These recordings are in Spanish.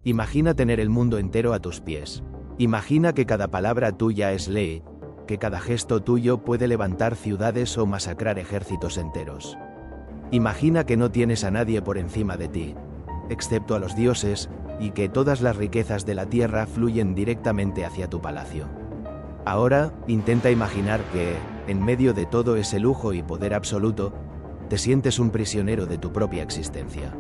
Imagina tener el mundo entero a tus pies. Imagina que cada palabra tuya es ley, que cada gesto tuyo puede levantar ciudades o masacrar ejércitos enteros. Imagina que no tienes a nadie por encima de ti, excepto a los dioses, y que todas las riquezas de la tierra fluyen directamente hacia tu palacio. Ahora, intenta imaginar que, en medio de todo ese lujo y poder absoluto, te sientes un prisionero de tu propia existencia.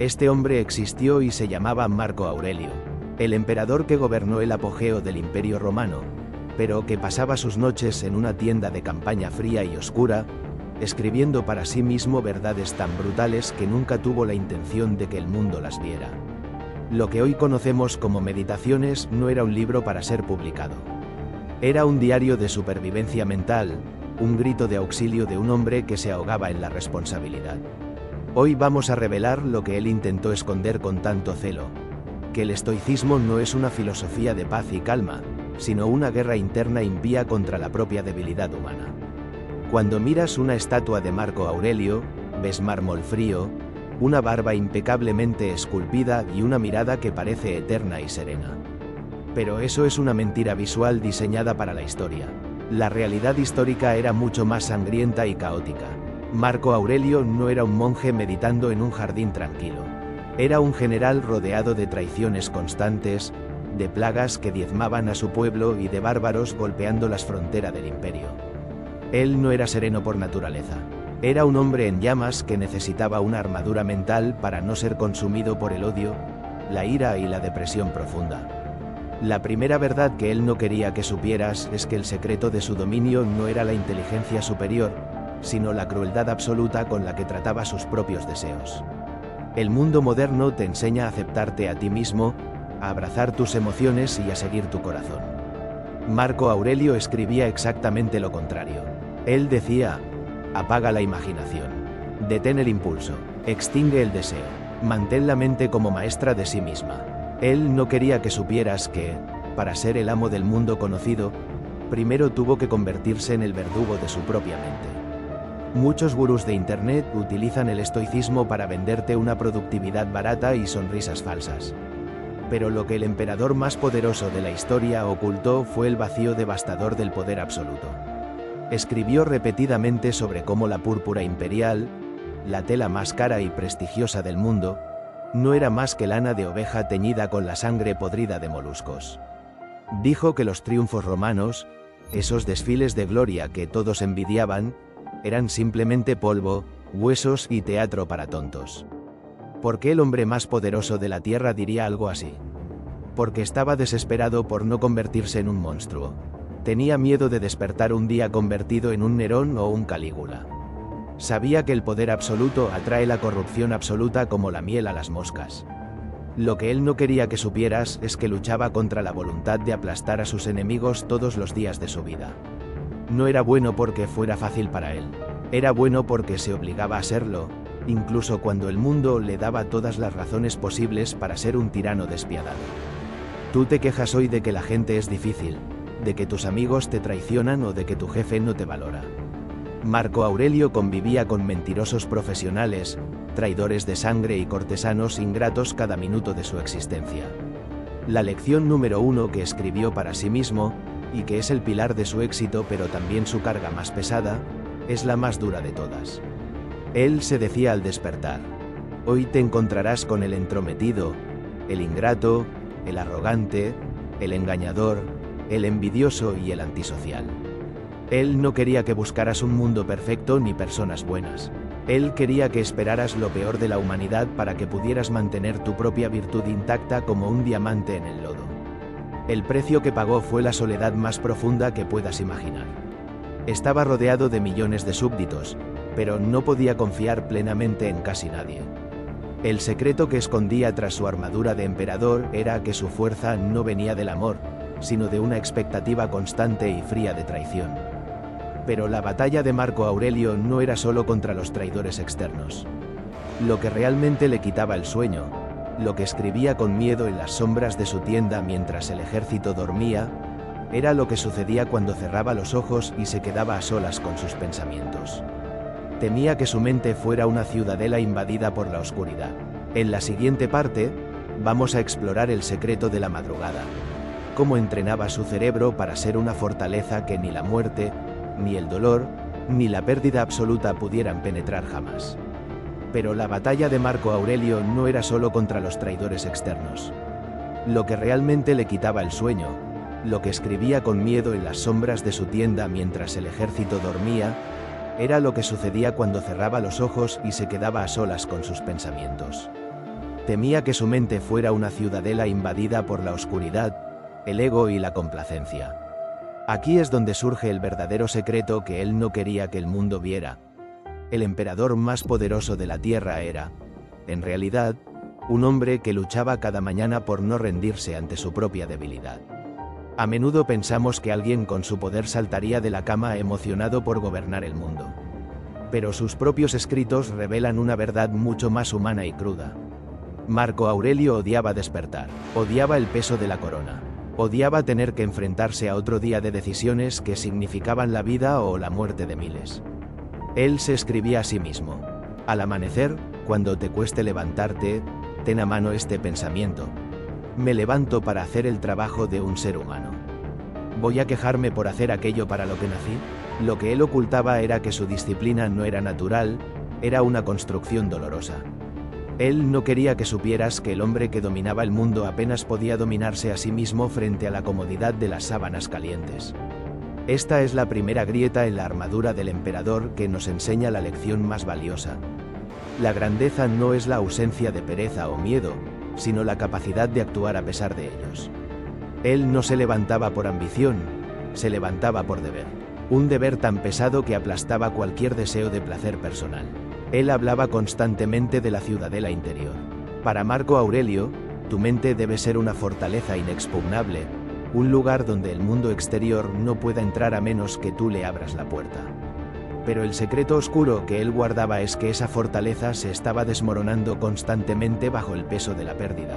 Este hombre existió y se llamaba Marco Aurelio, el emperador que gobernó el apogeo del Imperio Romano, pero que pasaba sus noches en una tienda de campaña fría y oscura, escribiendo para sí mismo verdades tan brutales que nunca tuvo la intención de que el mundo las viera. Lo que hoy conocemos como Meditaciones no era un libro para ser publicado. Era un diario de supervivencia mental, un grito de auxilio de un hombre que se ahogaba en la responsabilidad. Hoy vamos a revelar lo que él intentó esconder con tanto celo, que el estoicismo no es una filosofía de paz y calma, sino una guerra interna impía contra la propia debilidad humana. Cuando miras una estatua de Marco Aurelio, ves mármol frío, una barba impecablemente esculpida y una mirada que parece eterna y serena. Pero eso es una mentira visual diseñada para la historia. La realidad histórica era mucho más sangrienta y caótica. Marco Aurelio no era un monje meditando en un jardín tranquilo. Era un general rodeado de traiciones constantes, de plagas que diezmaban a su pueblo y de bárbaros golpeando las fronteras del imperio. Él no era sereno por naturaleza. Era un hombre en llamas que necesitaba una armadura mental para no ser consumido por el odio, la ira y la depresión profunda. La primera verdad que él no quería que supieras es que el secreto de su dominio no era la inteligencia superior, sino la crueldad absoluta con la que trataba sus propios deseos. El mundo moderno te enseña a aceptarte a ti mismo, a abrazar tus emociones y a seguir tu corazón. Marco Aurelio escribía exactamente lo contrario. Él decía: apaga la imaginación, detén el impulso, extingue el deseo, mantén la mente como maestra de sí misma. Él no quería que supieras que, para ser el amo del mundo conocido, primero tuvo que convertirse en el verdugo de su propia mente. Muchos gurús de internet utilizan el estoicismo para venderte una productividad barata y sonrisas falsas. Pero lo que el emperador más poderoso de la historia ocultó fue el vacío devastador del poder absoluto. Escribió repetidamente sobre cómo la púrpura imperial, la tela más cara y prestigiosa del mundo, no era más que lana de oveja teñida con la sangre podrida de moluscos. Dijo que los triunfos romanos, esos desfiles de gloria que todos envidiaban, eran simplemente polvo, huesos y teatro para tontos. ¿Por qué el hombre más poderoso de la tierra diría algo así? Porque estaba desesperado por no convertirse en un monstruo. Tenía miedo de despertar un día convertido en un Nerón o un Calígula. Sabía que el poder absoluto atrae la corrupción absoluta como la miel a las moscas. Lo que él no quería que supieras es que luchaba contra la voluntad de aplastar a sus enemigos todos los días de su vida. No era bueno porque fuera fácil para él. Era bueno porque se obligaba a serlo, incluso cuando el mundo le daba todas las razones posibles para ser un tirano despiadado. Tú te quejas hoy de que la gente es difícil, de que tus amigos te traicionan o de que tu jefe no te valora. Marco Aurelio convivía con mentirosos profesionales, traidores de sangre y cortesanos ingratos cada minuto de su existencia. La lección número 1 que escribió para sí mismo, y que es el pilar de su éxito pero también su carga más pesada, es la más dura de todas. Él se decía al despertar: hoy te encontrarás con el entrometido, el ingrato, el arrogante, el engañador, el envidioso y el antisocial. Él no quería que buscaras un mundo perfecto ni personas buenas. Él quería que esperaras lo peor de la humanidad para que pudieras mantener tu propia virtud intacta como un diamante en el lodo. El precio que pagó fue la soledad más profunda que puedas imaginar. Estaba rodeado de millones de súbditos, pero no podía confiar plenamente en casi nadie. El secreto que escondía tras su armadura de emperador era que su fuerza no venía del amor, sino de una expectativa constante y fría de traición. Pero la batalla de Marco Aurelio no era solo contra los traidores externos. Lo que realmente le quitaba el sueño, lo que escribía con miedo en las sombras de su tienda mientras el ejército dormía, era lo que sucedía cuando cerraba los ojos y se quedaba a solas con sus pensamientos. Temía que su mente fuera una ciudadela invadida por la oscuridad. En la siguiente parte, Vamos a explorar el secreto de la madrugada. Cómo entrenaba su cerebro para ser una fortaleza que ni la muerte, ni el dolor, ni la pérdida absoluta pudieran penetrar jamás. Pero la batalla de Marco Aurelio no era solo contra los traidores externos. Lo que realmente le quitaba el sueño, lo que escribía con miedo en las sombras de su tienda mientras el ejército dormía, era lo que sucedía cuando cerraba los ojos y se quedaba a solas con sus pensamientos. Temía que su mente fuera una ciudadela invadida por la oscuridad, el ego y la complacencia. Aquí es donde surge el verdadero secreto que él no quería que el mundo viera. El emperador más poderoso de la tierra era, en realidad, un hombre que luchaba cada mañana por no rendirse ante su propia debilidad. A menudo pensamos que alguien con su poder saltaría de la cama emocionado por gobernar el mundo. Pero sus propios escritos revelan una verdad mucho más humana y cruda. Marco Aurelio odiaba despertar, odiaba el peso de la corona, odiaba tener que enfrentarse a otro día de decisiones que significaban la vida o la muerte de miles. Él se escribía a sí mismo: al amanecer, cuando te cueste levantarte, ten a mano este pensamiento: me levanto para hacer el trabajo de un ser humano. ¿Voy a quejarme por hacer aquello para lo que nací? Lo que él ocultaba era que su disciplina no era natural, era una construcción dolorosa. Él no quería que supieras que el hombre que dominaba el mundo apenas podía dominarse a sí mismo frente a la comodidad de las sábanas calientes. Esta es la primera grieta en la armadura del emperador que nos enseña la lección más valiosa. La grandeza no es la ausencia de pereza o miedo, sino la capacidad de actuar a pesar de ellos. Él no se levantaba por ambición, se levantaba por deber. Un deber tan pesado que aplastaba cualquier deseo de placer personal. Él hablaba constantemente de la ciudadela interior. Para Marco Aurelio, tu mente debe ser una fortaleza inexpugnable, un lugar donde el mundo exterior no pueda entrar a menos que tú le abras la puerta. Pero el secreto oscuro que él guardaba es que esa fortaleza se estaba desmoronando constantemente bajo el peso de la pérdida.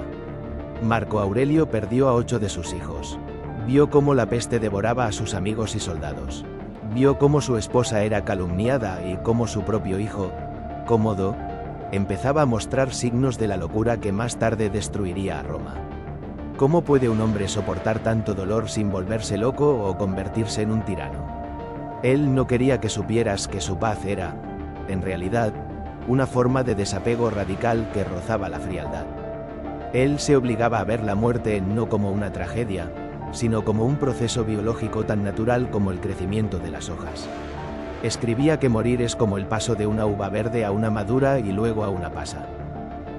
Marco Aurelio perdió a 8 de sus hijos. Vio cómo la peste devoraba a sus amigos y soldados. Vio cómo su esposa era calumniada y cómo su propio hijo, Cómodo, empezaba a mostrar signos de la locura que más tarde destruiría a Roma. ¿Cómo puede un hombre soportar tanto dolor sin volverse loco o convertirse en un tirano? Él no quería que supieras que su paz era, en realidad, una forma de desapego radical que rozaba la frialdad. Él se obligaba a ver la muerte no como una tragedia, sino como un proceso biológico tan natural como el crecimiento de las hojas. Escribía que morir es como el paso de una uva verde a una madura y luego a una pasa.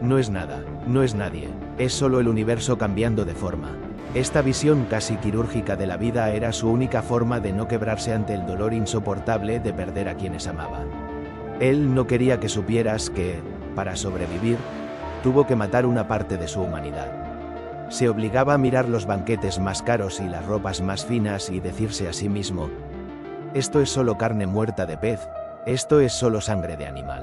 No es nada, no es nadie, es solo el universo cambiando de forma. Esta visión casi quirúrgica de la vida era su única forma de no quebrarse ante el dolor insoportable de perder a quienes amaba. Él no quería que supieras que, para sobrevivir, tuvo que matar una parte de su humanidad. Se obligaba a mirar los banquetes más caros y las ropas más finas y decirse a sí mismo: esto es solo carne muerta de pez, esto es solo sangre de animal.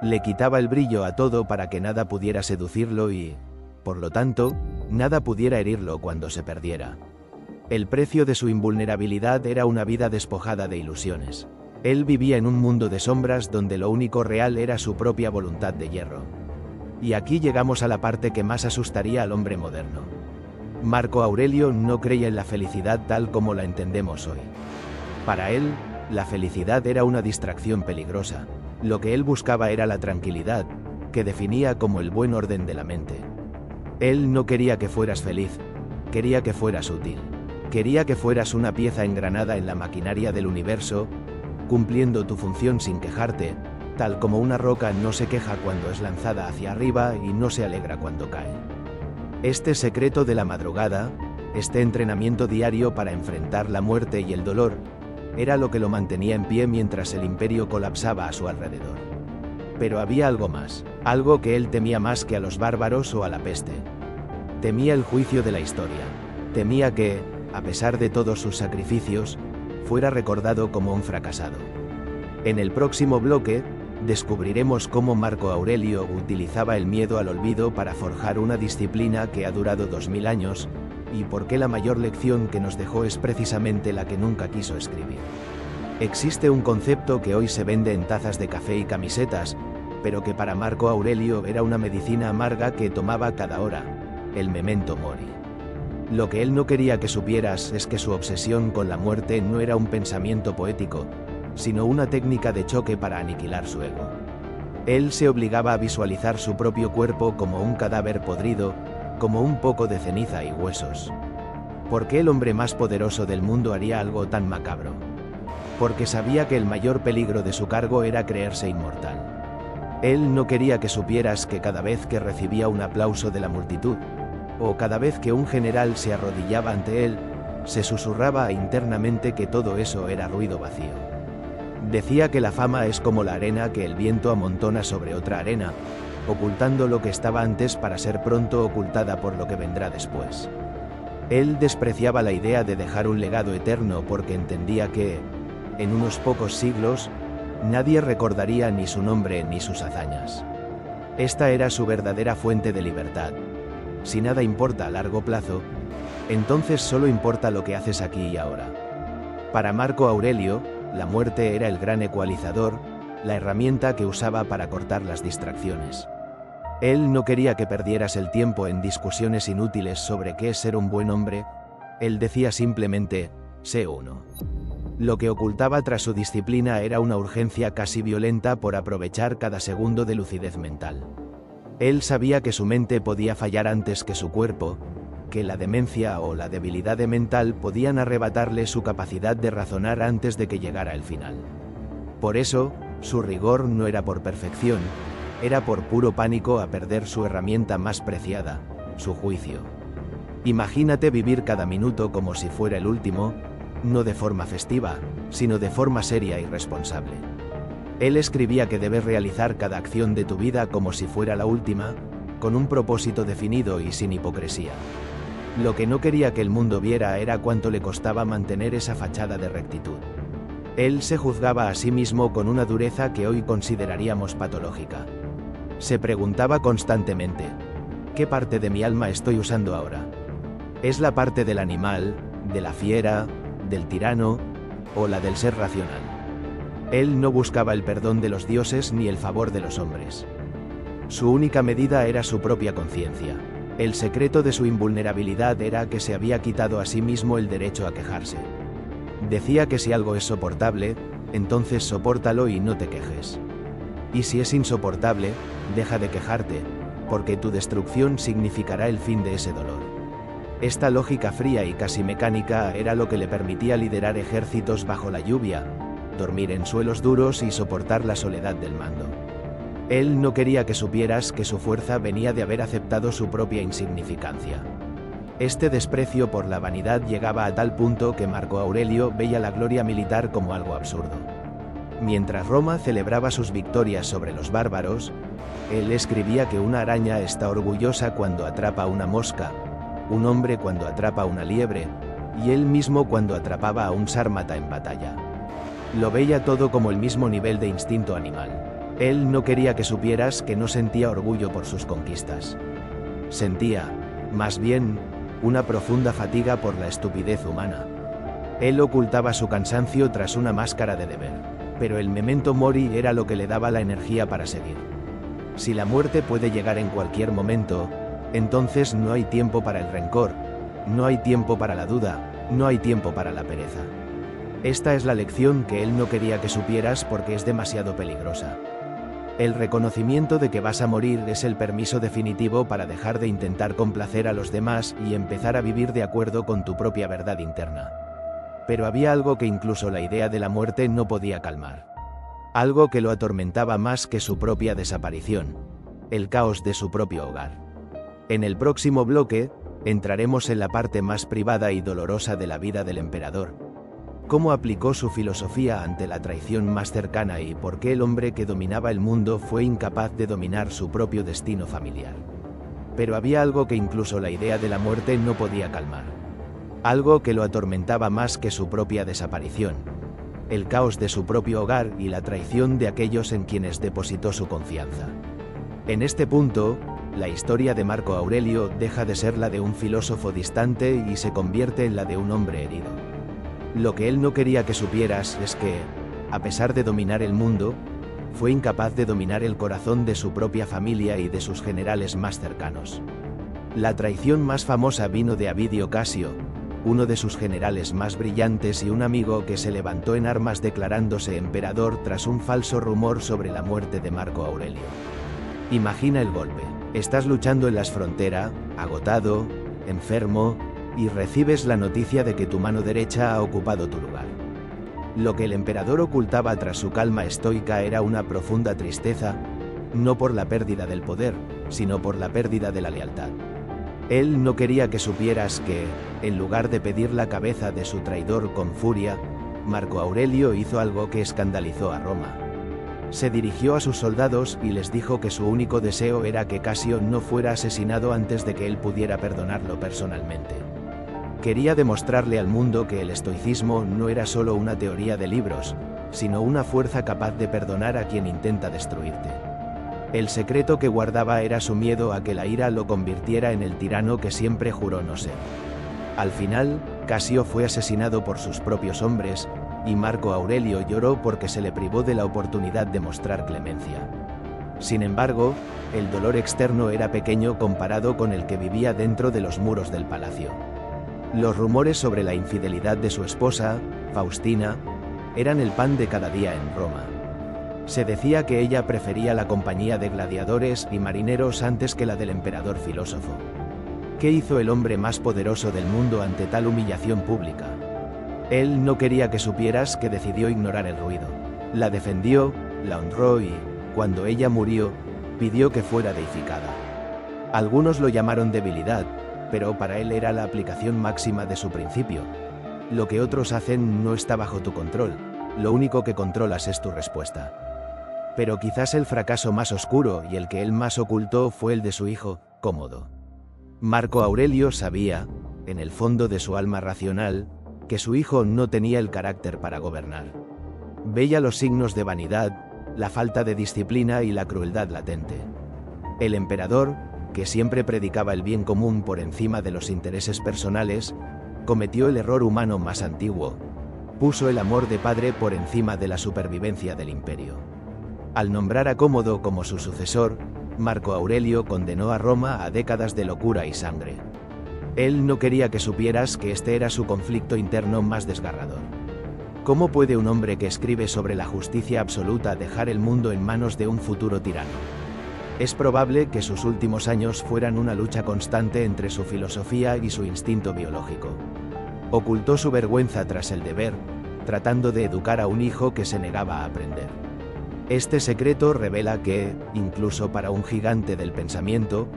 Le quitaba el brillo a todo para que nada pudiera seducirlo y, por lo tanto, nada pudiera herirlo cuando se perdiera. El precio de su invulnerabilidad era una vida despojada de ilusiones. Él vivía en un mundo de sombras donde lo único real era su propia voluntad de hierro. Y aquí llegamos a la parte que más asustaría al hombre moderno. Marco Aurelio no creía en la felicidad tal como la entendemos hoy. Para él, la felicidad era una distracción peligrosa. Lo que él buscaba era la tranquilidad, que definía como el buen orden de la mente. Él no quería que fueras feliz, quería que fueras útil. Quería que fueras una pieza engranada en la maquinaria del universo, cumpliendo tu función sin quejarte, tal como una roca no se queja cuando es lanzada hacia arriba y no se alegra cuando cae. Este secreto de la madrugada, este entrenamiento diario para enfrentar la muerte y el dolor, era lo que lo mantenía en pie mientras el imperio colapsaba a su alrededor. Pero había algo más, algo que él temía más que a los bárbaros o a la peste. Temía el juicio de la historia. Temía que, a pesar de todos sus sacrificios, fuera recordado como un fracasado. En el próximo bloque, descubriremos cómo Marco Aurelio utilizaba el miedo al olvido para forjar una disciplina que ha durado 2000 años, y por qué la mayor lección que nos dejó es precisamente la que nunca quiso escribir. Existe un concepto que hoy se vende en tazas de café y camisetas, pero que para Marco Aurelio era una medicina amarga que tomaba cada hora, el memento mori. Lo que él no quería que supieras es que su obsesión con la muerte no era un pensamiento poético, sino una técnica de choque para aniquilar su ego. Él se obligaba a visualizar su propio cuerpo como un cadáver podrido, como un poco de ceniza y huesos. ¿Por qué el hombre más poderoso del mundo haría algo tan macabro? Porque sabía que el mayor peligro de su cargo era creerse inmortal. Él no quería que supieras que cada vez que recibía un aplauso de la multitud, o cada vez que un general se arrodillaba ante él, se susurraba internamente que todo eso era ruido vacío. Decía que la fama es como la arena que el viento amontona sobre otra arena, ocultando lo que estaba antes para ser pronto ocultada por lo que vendrá después. Él despreciaba la idea de dejar un legado eterno porque entendía que, en unos pocos siglos, nadie recordaría ni su nombre ni sus hazañas. Esta era su verdadera fuente de libertad. Si nada importa a largo plazo, entonces solo importa lo que haces aquí y ahora. Para Marco Aurelio, la muerte era el gran ecualizador, la herramienta que usaba para cortar las distracciones. Él no quería que perdieras el tiempo en discusiones inútiles sobre qué es ser un buen hombre, él decía simplemente, sé uno. Lo que ocultaba tras su disciplina era una urgencia casi violenta por aprovechar cada segundo de lucidez mental. Él sabía que su mente podía fallar antes que su cuerpo, que la demencia o la debilidad mental podían arrebatarle su capacidad de razonar antes de que llegara el final. Por eso, su rigor no era por perfección, era por puro pánico a perder su herramienta más preciada, su juicio. Imagínate vivir cada minuto como si fuera el último, no de forma festiva, sino de forma seria y responsable. Él escribía que debes realizar cada acción de tu vida como si fuera la última, con un propósito definido y sin hipocresía. Lo que no quería que el mundo viera era cuánto le costaba mantener esa fachada de rectitud. Él se juzgaba a sí mismo con una dureza que hoy consideraríamos patológica. Se preguntaba constantemente, ¿qué parte de mi alma estoy usando ahora? ¿Es la parte del animal, de la fiera, del tirano, o la del ser racional? Él no buscaba el perdón de los dioses ni el favor de los hombres. Su única medida era su propia conciencia. El secreto de su invulnerabilidad era que se había quitado a sí mismo el derecho a quejarse. Decía que si algo es soportable, entonces sopórtalo y no te quejes. Y si es insoportable, deja de quejarte, porque tu destrucción significará el fin de ese dolor. Esta lógica fría y casi mecánica era lo que le permitía liderar ejércitos bajo la lluvia, dormir en suelos duros y soportar la soledad del mando. Él no quería que supieras que su fuerza venía de haber aceptado su propia insignificancia. Este desprecio por la vanidad llegaba a tal punto que Marco Aurelio veía la gloria militar como algo absurdo. Mientras Roma celebraba sus victorias sobre los bárbaros, él escribía que una araña está orgullosa cuando atrapa una mosca, un hombre cuando atrapa una liebre, y él mismo cuando atrapaba a un sármata en batalla. Lo veía todo como el mismo nivel de instinto animal. Él no quería que supieras que no sentía orgullo por sus conquistas. Sentía, más bien, una profunda fatiga por la estupidez humana. Él ocultaba su cansancio tras una máscara de deber, pero el memento mori era lo que le daba la energía para seguir. Si la muerte puede llegar en cualquier momento, entonces no hay tiempo para el rencor, no hay tiempo para la duda, no hay tiempo para la pereza. Esta es la lección que él no quería que supieras porque es demasiado peligrosa. El reconocimiento de que vas a morir es el permiso definitivo para dejar de intentar complacer a los demás y empezar a vivir de acuerdo con tu propia verdad interna. Pero había algo que incluso la idea de la muerte no podía calmar. Algo que lo atormentaba más que su propia desaparición, el caos de su propio hogar. En el próximo bloque, entraremos en la parte más privada y dolorosa de la vida del emperador. Cómo aplicó su filosofía ante la traición más cercana y por qué el hombre que dominaba el mundo fue incapaz de dominar su propio destino familiar. Pero había algo que incluso la idea de la muerte no podía calmar. Algo que lo atormentaba más que su propia desaparición. El caos de su propio hogar y la traición de aquellos en quienes depositó su confianza. En este punto, la historia de Marco Aurelio deja de ser la de un filósofo distante y se convierte en la de un hombre herido. Lo que él no quería que supieras es que, a pesar de dominar el mundo, fue incapaz de dominar el corazón de su propia familia y de sus generales más cercanos. La traición más famosa vino de Avidio Casio, uno de sus generales más brillantes y un amigo que se levantó en armas declarándose emperador tras un falso rumor sobre la muerte de Marco Aurelio. Imagina el golpe. Estás luchando en la frontera, agotado, enfermo, y recibes la noticia de que tu mano derecha ha ocupado tu lugar. Lo que el emperador ocultaba tras su calma estoica era una profunda tristeza, no por la pérdida del poder, sino por la pérdida de la lealtad. Él no quería que supieras que, en lugar de pedir la cabeza de su traidor con furia, Marco Aurelio hizo algo que escandalizó a Roma. Se dirigió a sus soldados y les dijo que su único deseo era que Casio no fuera asesinado antes de que él pudiera perdonarlo personalmente. Quería demostrarle al mundo que el estoicismo no era solo una teoría de libros, sino una fuerza capaz de perdonar a quien intenta destruirte. El secreto que guardaba era su miedo a que la ira lo convirtiera en el tirano que siempre juró no ser. Al final, Casio fue asesinado por sus propios hombres, y Marco Aurelio lloró porque se le privó de la oportunidad de mostrar clemencia. Sin embargo, el dolor externo era pequeño comparado con el que vivía dentro de los muros del palacio. Los rumores sobre la infidelidad de su esposa, Faustina, eran el pan de cada día en Roma. Se decía que ella prefería la compañía de gladiadores y marineros antes que la del emperador filósofo. ¿Qué hizo el hombre más poderoso del mundo ante tal humillación pública? Él no quería que supieras que decidió ignorar el ruido. La defendió, la honró y, cuando ella murió, pidió que fuera deificada. Algunos lo llamaron debilidad, pero para él era la aplicación máxima de su principio. Lo que otros hacen no está bajo tu control, lo único que controlas es tu respuesta. Pero quizás el fracaso más oscuro y el que él más ocultó fue el de su hijo, Cómodo. Marco Aurelio sabía, en el fondo de su alma racional, que su hijo no tenía el carácter para gobernar. Veía los signos de vanidad, la falta de disciplina y la crueldad latente. El emperador, que siempre predicaba el bien común por encima de los intereses personales, cometió el error humano más antiguo: puso el amor de padre por encima de la supervivencia del imperio. Al nombrar a Cómodo como su sucesor, Marco Aurelio condenó a Roma a décadas de locura y sangre. Él no quería que supieras que este era su conflicto interno más desgarrador. ¿Cómo puede un hombre que escribe sobre la justicia absoluta dejar el mundo en manos de un futuro tirano? Es probable que sus últimos años fueran una lucha constante entre su filosofía y su instinto biológico. Ocultó su vergüenza tras el deber, tratando de educar a un hijo que se negaba a aprender. Este secreto revela que, incluso para un gigante del pensamiento,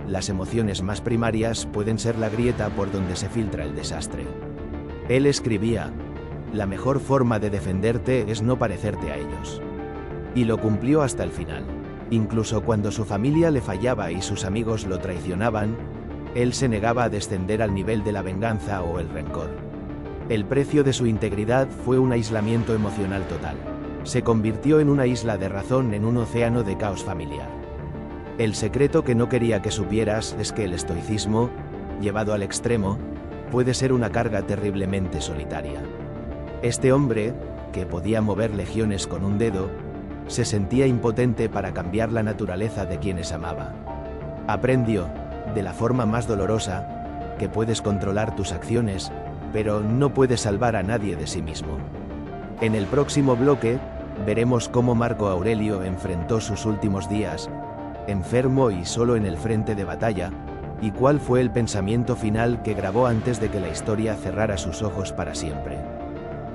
las emociones más primarias pueden ser la grieta por donde se filtra el desastre. Él escribía: la mejor forma de defenderte es no parecerte a ellos. Y lo cumplió hasta el final. Incluso cuando su familia le fallaba y sus amigos lo traicionaban, él se negaba a descender al nivel de la venganza o el rencor. El precio de su integridad fue un aislamiento emocional total. Se convirtió en una isla de razón en un océano de caos familiar. El secreto que no quería que supieras es que el estoicismo, llevado al extremo, puede ser una carga terriblemente solitaria. Este hombre, que podía mover legiones con un dedo, se sentía impotente para cambiar la naturaleza de quienes amaba. Aprendió, de la forma más dolorosa, que puedes controlar tus acciones, pero no puedes salvar a nadie de sí mismo. En el próximo bloque, veremos cómo Marco Aurelio enfrentó sus últimos días, enfermo y solo en el frente de batalla, y cuál fue el pensamiento final que grabó antes de que la historia cerrara sus ojos para siempre.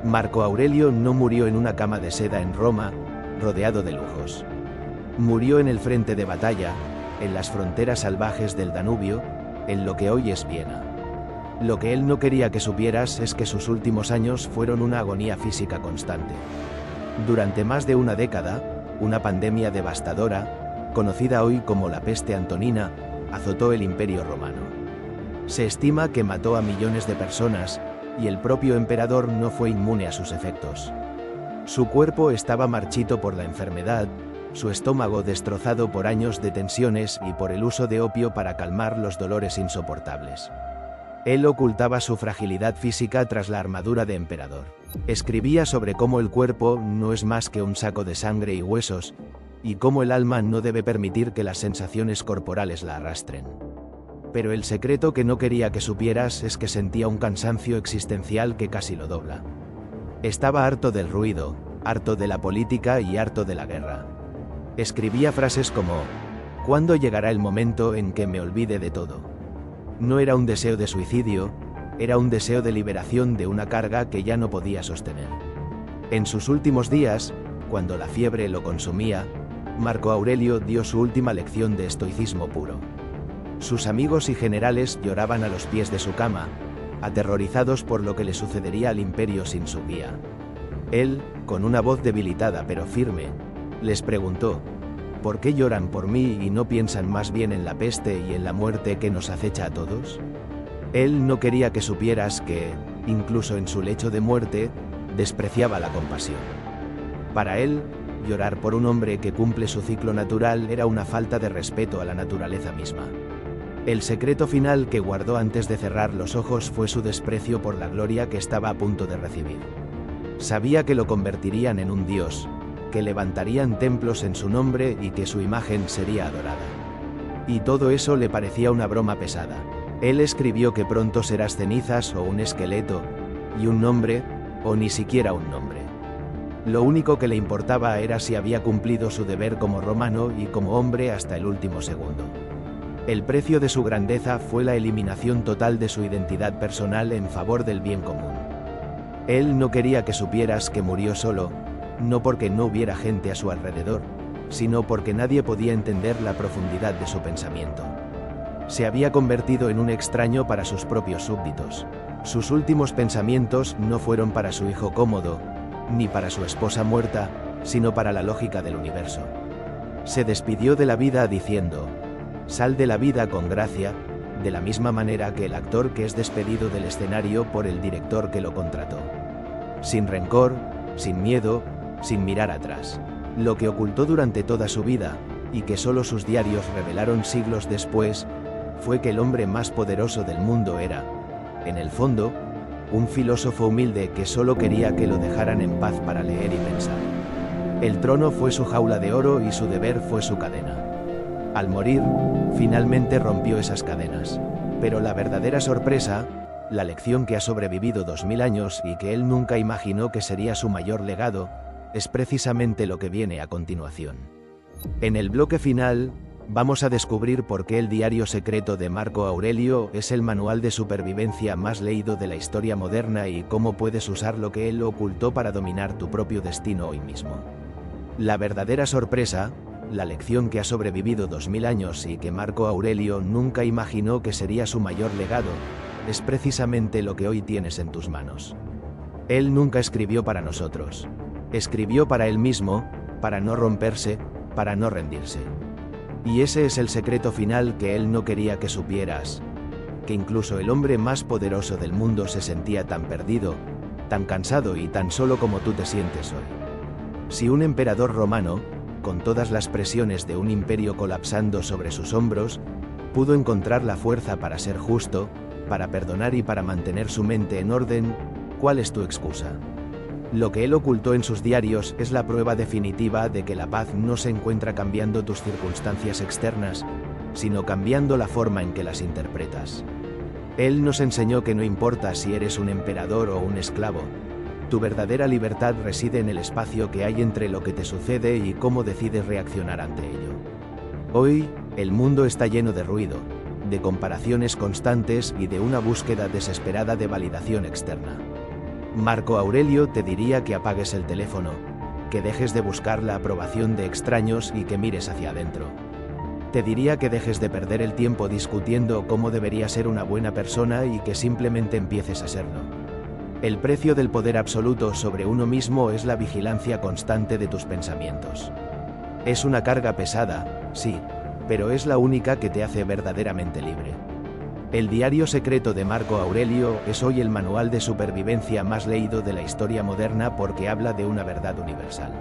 Marco Aurelio no murió en una cama de seda en Roma, rodeado de lujos. Murió en el frente de batalla, en las fronteras salvajes del Danubio, en lo que hoy es Viena. Lo que él no quería que supieras es que sus últimos años fueron una agonía física constante. Durante más de una década, una pandemia devastadora, conocida hoy como la peste antonina, azotó el Imperio Romano. Se estima que mató a millones de personas, y el propio emperador no fue inmune a sus efectos. Su cuerpo estaba marchito por la enfermedad, su estómago destrozado por años de tensiones y por el uso de opio para calmar los dolores insoportables. Él ocultaba su fragilidad física tras la armadura de emperador. Escribía sobre cómo el cuerpo no es más que un saco de sangre y huesos, y cómo el alma no debe permitir que las sensaciones corporales la arrastren. Pero el secreto que no quería que supieras es que sentía un cansancio existencial que casi lo dobla. Estaba harto del ruido, harto de la política y harto de la guerra. Escribía frases como: ¿cuándo llegará el momento en que me olvide de todo? No era un deseo de suicidio, era un deseo de liberación de una carga que ya no podía sostener. En sus últimos días, cuando la fiebre lo consumía, Marco Aurelio dio su última lección de estoicismo puro. Sus amigos y generales lloraban a los pies de su cama, aterrorizados por lo que le sucedería al imperio sin su guía. Él, con una voz debilitada pero firme, les preguntó: ¿por qué lloran por mí y no piensan más bien en la peste y en la muerte que nos acecha a todos? Él no quería que supieras que, incluso en su lecho de muerte, despreciaba la compasión. Para él, llorar por un hombre que cumple su ciclo natural era una falta de respeto a la naturaleza misma. El secreto final que guardó antes de cerrar los ojos fue su desprecio por la gloria que estaba a punto de recibir. Sabía que lo convertirían en un dios, que levantarían templos en su nombre y que su imagen sería adorada. Y todo eso le parecía una broma pesada. Él escribió que pronto serás cenizas o un esqueleto, y un nombre, o ni siquiera un nombre. Lo único que le importaba era si había cumplido su deber como romano y como hombre hasta el último segundo. El precio de su grandeza fue la eliminación total de su identidad personal en favor del bien común. Él no quería que supieras que murió solo, no porque no hubiera gente a su alrededor, sino porque nadie podía entender la profundidad de su pensamiento. Se había convertido en un extraño para sus propios súbditos. Sus últimos pensamientos no fueron para su hijo Cómodo, ni para su esposa muerta, sino para la lógica del universo. Se despidió de la vida diciendo: sal de la vida con gracia, de la misma manera que el actor que es despedido del escenario por el director que lo contrató. Sin rencor, sin miedo, sin mirar atrás. Lo que ocultó durante toda su vida, y que solo sus diarios revelaron siglos después, fue que el hombre más poderoso del mundo era, en el fondo, un filósofo humilde que solo quería que lo dejaran en paz para leer y pensar. El trono fue su jaula de oro y su deber fue su cadena. Al morir, finalmente rompió esas cadenas. Pero la verdadera sorpresa, la lección que ha sobrevivido 2000 años y que él nunca imaginó que sería su mayor legado, es precisamente lo que viene a continuación. En el bloque final, vamos a descubrir por qué el diario secreto de Marco Aurelio es el manual de supervivencia más leído de la historia moderna y cómo puedes usar lo que él ocultó para dominar tu propio destino hoy mismo. La verdadera sorpresa, la lección que ha sobrevivido 2000 años y que Marco Aurelio nunca imaginó que sería su mayor legado, es precisamente lo que hoy tienes en tus manos. Él nunca escribió para nosotros. Escribió para él mismo, para no romperse, para no rendirse. Y ese es el secreto final que él no quería que supieras, que incluso el hombre más poderoso del mundo se sentía tan perdido, tan cansado y tan solo como tú te sientes hoy. Si un emperador romano, con todas las presiones de un imperio colapsando sobre sus hombros, pudo encontrar la fuerza para ser justo, para perdonar y para mantener su mente en orden, ¿cuál es tu excusa? Lo que él ocultó en sus diarios es la prueba definitiva de que la paz no se encuentra cambiando tus circunstancias externas, sino cambiando la forma en que las interpretas. Él nos enseñó que no importa si eres un emperador o un esclavo, tu verdadera libertad reside en el espacio que hay entre lo que te sucede y cómo decides reaccionar ante ello. Hoy, el mundo está lleno de ruido, de comparaciones constantes y de una búsqueda desesperada de validación externa. Marco Aurelio te diría que apagues el teléfono, que dejes de buscar la aprobación de extraños y que mires hacia adentro. Te diría que dejes de perder el tiempo discutiendo cómo debería ser una buena persona y que simplemente empieces a serlo. El precio del poder absoluto sobre uno mismo es la vigilancia constante de tus pensamientos. Es una carga pesada, sí, pero es la única que te hace verdaderamente libre. El diario secreto de Marco Aurelio es hoy el manual de supervivencia más leído de la historia moderna porque habla de una verdad universal.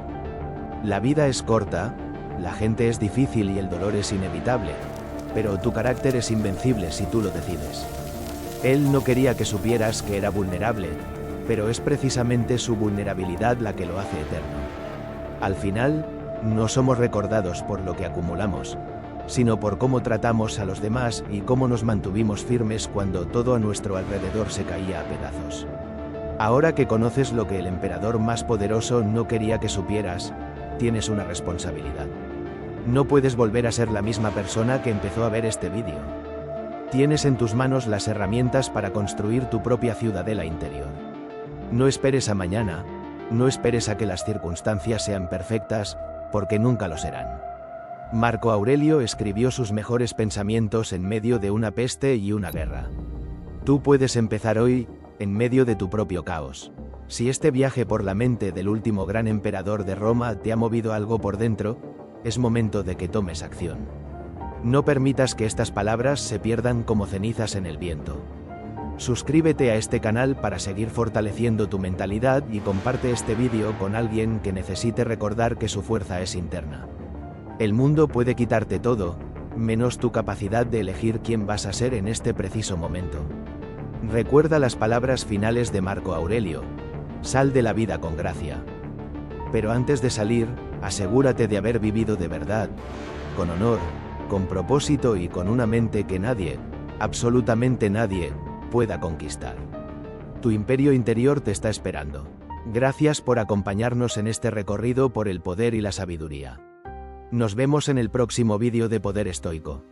La vida es corta, la gente es difícil y el dolor es inevitable, pero tu carácter es invencible si tú lo decides. Él no quería que supieras que era vulnerable, pero es precisamente su vulnerabilidad la que lo hace eterno. Al final, no somos recordados por lo que acumulamos, sino por cómo tratamos a los demás y cómo nos mantuvimos firmes cuando todo a nuestro alrededor se caía a pedazos. Ahora que conoces lo que el emperador más poderoso no quería que supieras, tienes una responsabilidad. No puedes volver a ser la misma persona que empezó a ver este vídeo. Tienes en tus manos las herramientas para construir tu propia ciudadela interior. No esperes a mañana, no esperes a que las circunstancias sean perfectas, porque nunca lo serán. Marco Aurelio escribió sus mejores pensamientos en medio de una peste y una guerra. Tú puedes empezar hoy, en medio de tu propio caos. Si este viaje por la mente del último gran emperador de Roma te ha movido algo por dentro, es momento de que tomes acción. No permitas que estas palabras se pierdan como cenizas en el viento. Suscríbete a este canal para seguir fortaleciendo tu mentalidad y comparte este vídeo con alguien que necesite recordar que su fuerza es interna. El mundo puede quitarte todo, menos tu capacidad de elegir quién vas a ser en este preciso momento. Recuerda las palabras finales de Marco Aurelio: sal de la vida con gracia. Pero antes de salir, asegúrate de haber vivido de verdad, con honor, con propósito y con una mente que nadie, absolutamente nadie, pueda conquistar. Tu imperio interior te está esperando. Gracias por acompañarnos en este recorrido por el poder y la sabiduría. Nos vemos en el próximo vídeo de Poder Estoico.